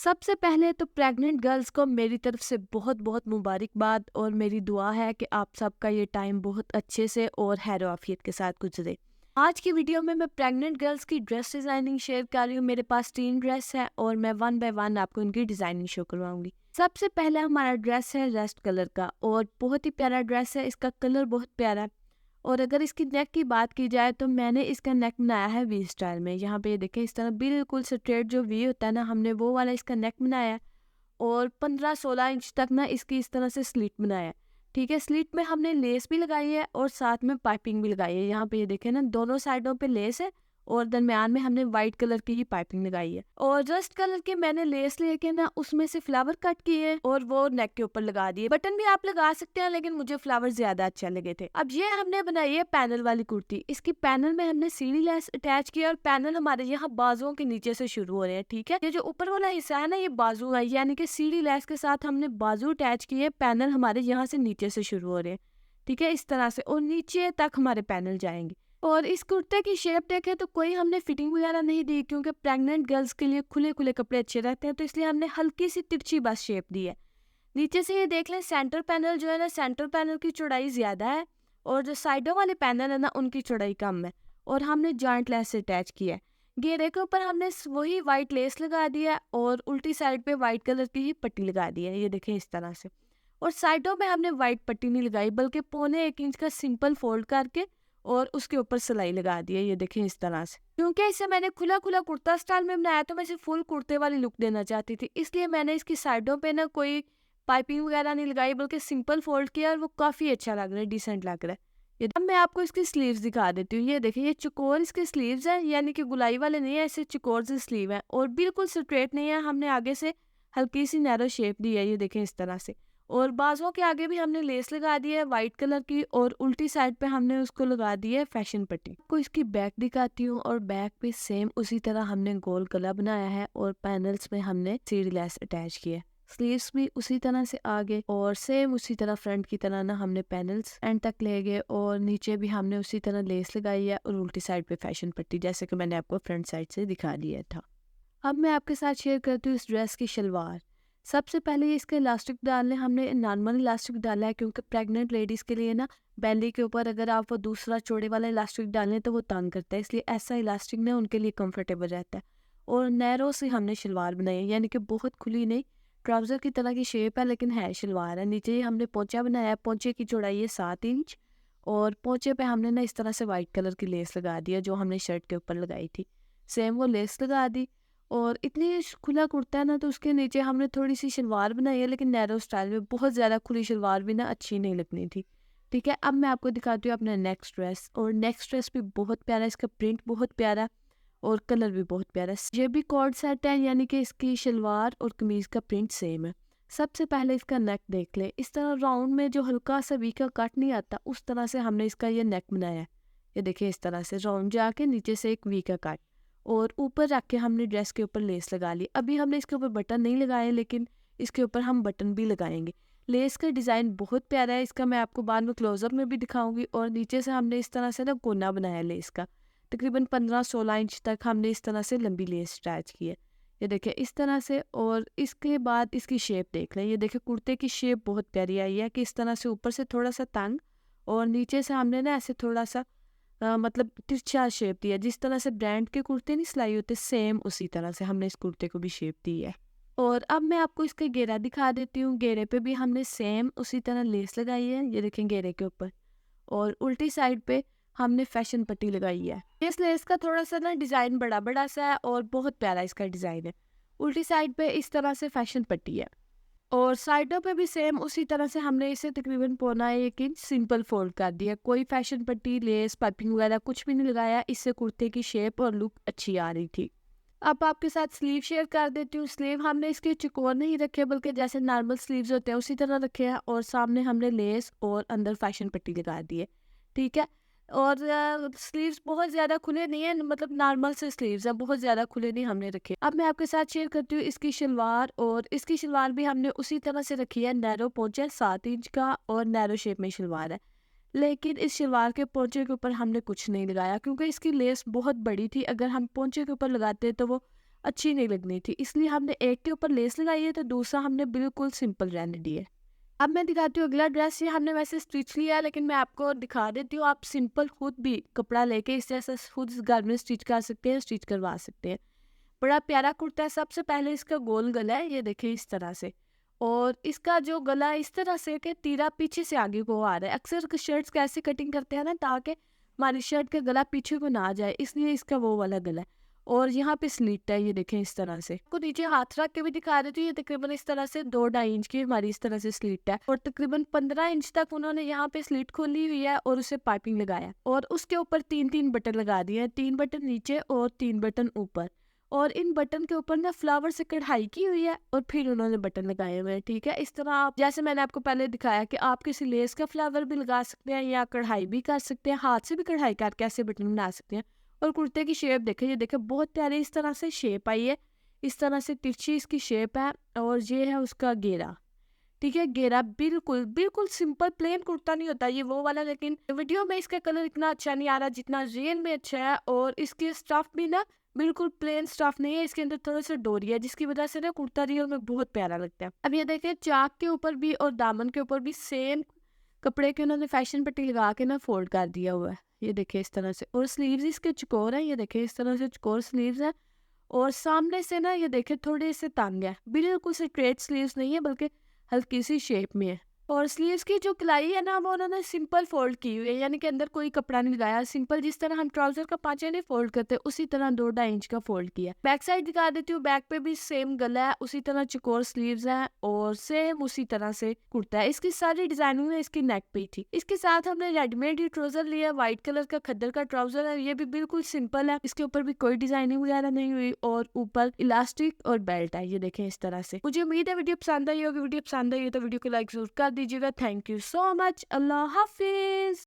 सबसे पहले तो प्रेग्नेंट गर्ल्स को मेरी तरफ से बहुत बहुत मुबारकबाद और मेरी दुआ है कि आप सबका ये टाइम बहुत अच्छे से और खैर आफियत के साथ गुजरे। आज की वीडियो में मैं प्रेग्नेंट गर्ल्स की ड्रेस डिज़ाइनिंग शेयर कर रही हूँ। मेरे पास 3 ड्रेस है और मैं वन बाय वन आपको इनकी डिज़ाइनिंग शो करवाऊंगी। सबसे पहला हमारा ड्रेस है रेस्ट कलर का और बहुत ही प्यारा ड्रेस है। इसका कलर बहुत प्यारा है। और अगर इसकी नेक की बात की जाए तो मैंने इसका नेक बनाया है वी स्टाइल में। यहाँ पे ये देखें, इस तरह बिल्कुल स्ट्रेट जो वी होता है ना, हमने वो वाला इसका नेक बनाया है। और 15-16 इंच तक ना इसकी इस तरह से स्लिट बनाया है। ठीक है, स्लिट में हमने लेस भी लगाई है और साथ में पाइपिंग भी लगाई है। यहाँ पे ये देखें ना, दोनों साइडों पे लेस है और दरमियान में हमने व्हाइट कलर की ही पाइपिंग लगाई है। और रस्ट कलर के मैंने लेस लेके ना उसमें से फ्लावर कट किए और वो नेक के ऊपर लगा दिए। बटन भी आप लगा सकते हैं लेकिन मुझे फ्लावर ज्यादा अच्छे लगे थे। अब ये हमने बनाई है पैनल वाली कुर्ती। इसकी पैनल में हमने सीढ़ी लेस अटैच किया और पैनल हमारे यहाँ बाजुओं के नीचे से शुरू हो रहे हैं। ठीक है, ये जो ऊपर वाला हिस्सा है ना, ये बाजू है, यानी कि सीढ़ी लेस के साथ हमने बाजू अटैच किए। पैनल हमारे यहाँ से नीचे से शुरू हो रहे हैं। ठीक है, इस तरह से और नीचे तक हमारे पैनल जाएंगे। और इस कुर्ते की शेप देखें तो कोई हमने फिटिंग वगैरह नहीं दी, क्योंकि प्रेग्नेंट गर्ल्स के लिए खुले खुले कपड़े अच्छे रहते हैं, तो इसलिए हमने हल्की सी तिरछी बस शेप दी है। नीचे से ये देख लें, सेंटर पैनल जो है ना, सेंटर पैनल की चौड़ाई ज़्यादा है और जो साइडों वाले पैनल है ना, उनकी चौड़ाई कम है। और हमने जॉइंट लेस से अटैच किया है। घेरे के ऊपर हमने वही वाइट लेस लगा दिया है और उल्टी साइड पे वाइट कलर की ही पट्टी लगा दी है। ये देखें इस तरह से। और साइडों में हमने वाइट पट्टी नहीं लगाई, बल्कि 1.25 इंच का सिंपल फोल्ड करके और उसके ऊपर सिलाई लगा दी है। ये देखें इस तरह से। क्योंकि इसे मैंने खुला खुला कुर्ता स्टाइल में बनाया तो मैं इसे फुल कुर्ते वाली लुक देना चाहती थी, इसलिए मैंने इसकी साइडों पे ना कोई पाइपिंग वगैरह नहीं लगाई, बल्कि सिंपल फोल्ड किया और वो काफ़ी अच्छा लग रहा है, डिसेंट लग रहा है। ये अब मैं आपको इसकी स्लीव्स दिखा देती हूँ। ये देखिए, ये चौकोर इसके स्लीव्स हैं, यानी कि गुलाई वाले नहीं है, ऐसे चौकोर से स्लीव है और बिल्कुल स्ट्रेट नहीं है। हमने आगे से हल्की सी नैरो शेप दी है। ये देखें इस तरह से। और बाजुओं के आगे भी हमने लेस लगा दी है वाइट कलर की और उल्टी साइड पे हमने उसको लगा दी है फैशन पट्टी। आपको इसकी बैक दिखाती हूँ और बैक पे सेम उसी तरह हमने गोल गला बनाया है और पैनल्स में हमने सीढ़ी लेस अटैच किया है। स्लीव्स भी उसी तरह से आगे और सेम उसी तरह फ्रंट की तरह ना हमने पैनल्स एंड तक ले गए और नीचे भी हमने उसी तरह लेस लगाई है और उल्टी साइड पे फैशन पट्टी, जैसे कि मैंने आपको फ्रंट साइड से दिखा दिया था। अब मैं आपके साथ शेयर करती हूँ इस ड्रेस की शलवार। सबसे पहले इसके इलास्टिक डालने हमने नॉर्मल इलास्टिक डाला है, क्योंकि प्रेग्नेंट लेडीज़ के लिए ना बेली के ऊपर अगर आप वो दूसरा चौड़े वाला इलास्टिक डालें तो वो तंग करता है, इसलिए ऐसा इलास्टिक ना उनके लिए कंफर्टेबल रहता है। और नैरो से हमने शलवार बनाई है, यानी कि बहुत खुली नहीं, ट्राउज़र की तरह की शेप है लेकिन है शलवार है। नीचे ही हमने पोंचा बनाया है। पोंचे की चौड़ाई है 7 इंच और पोंचे पे हमने ना इस तरह से वाइट कलर की लेस लगा दी है, जो हमने शर्ट के ऊपर लगाई थी। सेम वो लेस लगा दी। और इतनी खुला कुर्ता है ना, तो उसके नीचे हमने थोड़ी सी शलवार बनाई है, लेकिन नैरो स्टाइल में। बहुत ज़्यादा खुली शलवार भी ना अच्छी नहीं लगनी थी। ठीक है, अब मैं आपको दिखाती हूँ अपना नेक्स्ट ड्रेस। और नेक्स्ट ड्रेस भी बहुत प्यारा है, इसका प्रिंट बहुत प्यारा और कलर भी बहुत प्यारा है। ये भी कॉर्ड सेट है, यानी कि इसकी शलवार और कमीज का प्रिंट सेम है। सबसे पहले इसका नेक देख ले। इस तरह राउंड में जो हल्का सा वी का कट नहीं आता, उस तरह से हमने इसका ये नेक बनाया है। ये देखिए इस तरह से राउंड जाके नीचे से एक वी का कट और ऊपर रख के हमने ड्रेस के ऊपर लेस लगा ली। अभी हमने इसके ऊपर बटन नहीं लगाए, लेकिन इसके ऊपर हम बटन भी लगाएंगे। लेस का डिज़ाइन बहुत प्यारा है, इसका मैं आपको बाद में क्लोजअप में भी दिखाऊंगी। और नीचे से हमने इस तरह से ना कोना बनाया लेस का। तकरीबन 15-16 इंच तक हमने इस तरह से लंबी लेस अटैच की है। ये देखिए इस तरह से। और इसके बाद इसकी शेप देख लें। ये देखिए कुर्ते की शेप बहुत प्यारी आई है कि इस तरह से ऊपर से थोड़ा सा तंग और नीचे से हमने ना ऐसे थोड़ा सा मतलब तिरछा शेप दिया। जिस तरह से ब्रांड के कुर्ते नहीं सिलाई होते, सेम उसी तरह से हमने इस कुर्ते को भी शेप दी है। और अब मैं आपको इसका घेरा दिखा देती हूँ। घेरे पे भी हमने सेम उसी तरह लेस लगाई है। ये देखें घेरे के ऊपर। और उल्टी साइड पे हमने फैशन पट्टी लगाई है। इस लेस का थोड़ा सा ना डिज़ाइन बड़ा बड़ा सा है और बहुत प्यारा इसका डिज़ाइन है। उल्टी साइड पे इस तरह से फैशन पट्टी है और साइडों पे भी सेम उसी तरह से हमने इसे तकरीबन 1.25 इंच सिंपल फोल्ड कर दिया। कोई फैशन पट्टी, लेस, पाइपिंग वगैरह कुछ भी नहीं लगाया। इससे कुर्ते की शेप और लुक अच्छी आ रही थी। अब आपके साथ स्लीव शेयर कर देती हूँ। स्लीव हमने इसके चौकोर नहीं रखे, बल्कि जैसे नॉर्मल स्लीव्स होते हैं उसी तरह रखे हैं और सामने हमने लेस और अंदर फैशन पट्टी लगा दी है। ठीक है, और स्लीव्स बहुत ज़्यादा खुले नहीं है, मतलब नॉर्मल से स्लीव्स है, बहुत ज़्यादा खुले नहीं हमने रखे। अब मैं आपके साथ शेयर करती हूँ इसकी शलवार। और इसकी शलवार भी हमने उसी तरह से रखी है। नैरो पोंचा 7 इंच का और नैरो शेप में शलवार है, लेकिन इस शलवार के पोंचे के ऊपर हमने कुछ नहीं लगाया, क्योंकि इसकी लेस बहुत बड़ी थी। अगर हम पोंचे के ऊपर लगाते तो वो अच्छी नहीं लगनी थी, इसलिए हमने एक के ऊपर लेस लगाई है तो दूसरा हमने बिल्कुल सिंपल रहने दिया है। अब मैं दिखाती हूँ अगला ड्रेस। ये हमने वैसे स्टिच लिया है, लेकिन मैं आपको दिखा देती हूँ, आप सिंपल खुद भी कपड़ा लेके इस जैसा खुद इस घर में स्टिच कर सकते हैं, स्टिच करवा सकते हैं। बड़ा प्यारा कुर्ता है। सबसे पहले इसका गोल गला है, ये देखिए इस तरह से, और इसका जो गला है इस तरह से कि तीरा पीछे से आगे को आ रहा है। अक्सर शर्ट्स कैसे कटिंग करते हैं ना, ताकि हमारी शर्ट का गला पीछे को ना जाए, इसलिए इसका वो वाला गला है। और यहाँ पे स्लिट है, ये देखें इस तरह से। को नीचे हाथ रख के भी दिखा रही थी, ये तकरीबन इस तरह से 2-2.5 इंच की हमारी इस तरह से स्लिट है, और तकरीबन 15 इंच तक उन्होंने यहाँ पे स्लिट खोली हुई है और उसे पाइपिंग लगाया, और उसके ऊपर 3-3 बटन लगा दिए हैं, 3 बटन नीचे और 3 बटन ऊपर। और इन बटन के ऊपर ना फ्लावर से कढ़ाई की हुई है, और फिर उन्होंने बटन लगाए हुए हैं। ठीक है, इस तरह आप, जैसे मैंने आपको पहले दिखाया कि आप किसी लेस का फ्लावर भी लगा सकते हैं या कढ़ाई भी कर सकते हैं, हाथ से भी कढ़ाई करके ऐसे बटन बना सकते हैं। और कुर्ते की शेप देखें, ये देखें बहुत प्यारी इस तरह से शेप आई है, इस तरह से तिरछी इसकी शेप है। और ये है उसका घेरा। ठीक है, घेरा बिल्कुल बिल्कुल सिंपल प्लेन कुर्ता नहीं होता ये वो वाला, लेकिन वीडियो में इसका कलर इतना अच्छा नहीं आ रहा जितना रियल में अच्छा है। और इसकी स्टफ भी ना बिल्कुल प्लेन स्टफ नहीं है, इसके अंदर थोड़ा सा डोरी है, जिसकी वजह से ना कुर्ता रियल में बहुत प्यारा लगता है। अब ये देखें, चाक के ऊपर भी और दामन के ऊपर भी सेम कपड़े के उन्होंने फैशन पट्टी लगा के ना फोल्ड कर दिया हुआ है, ये देखें इस तरह से। और स्लीव्स इसके चकोर है, ये देखें इस तरह से चकोर स्लीव्स है। और सामने से ना ये देखें थोड़े से तंग है, बिल्कुल स्ट्रेट स्लीव्स नहीं है बल्कि हल्की सी शेप में है। और स्लीव्स की जो कलाई है ना, वो उन्होंने सिंपल फोल्ड की हुई है, यानी कि अंदर कोई कपड़ा नहीं लगाया, सिंपल जिस तरह हम ट्राउजर का पांचा नहीं फोल्ड करते उसी तरह 2-2.5 इंच का फोल्ड किया। बैक साइड दिखा देती हूँ, बैक पे भी सेम गला है, उसी तरह चकोर स्लीव्स है, और सेम उसी तरह से कुर्ता है। इसकी सारी डिजाइनिंग में इसकी नेक पे ही थी। इसके साथ हमने रेडीमेड ही ट्राउजर लिया, व्हाइट कलर का खद्दर का ट्राउजर है, ये भी बिल्कुल सिंपल है, इसके ऊपर भी कोई डिजाइनिंग वगैरह नहीं हुई, और ऊपर इलास्टिक और बेल्ट है, ये देखें इस तरह से। मुझे उम्मीद है वीडियो पसंद आई होगी। वीडियो पसंद आई है तो वीडियो को लाइक जरूर कर दीजिएगा। Thank you so much. Allah Hafiz.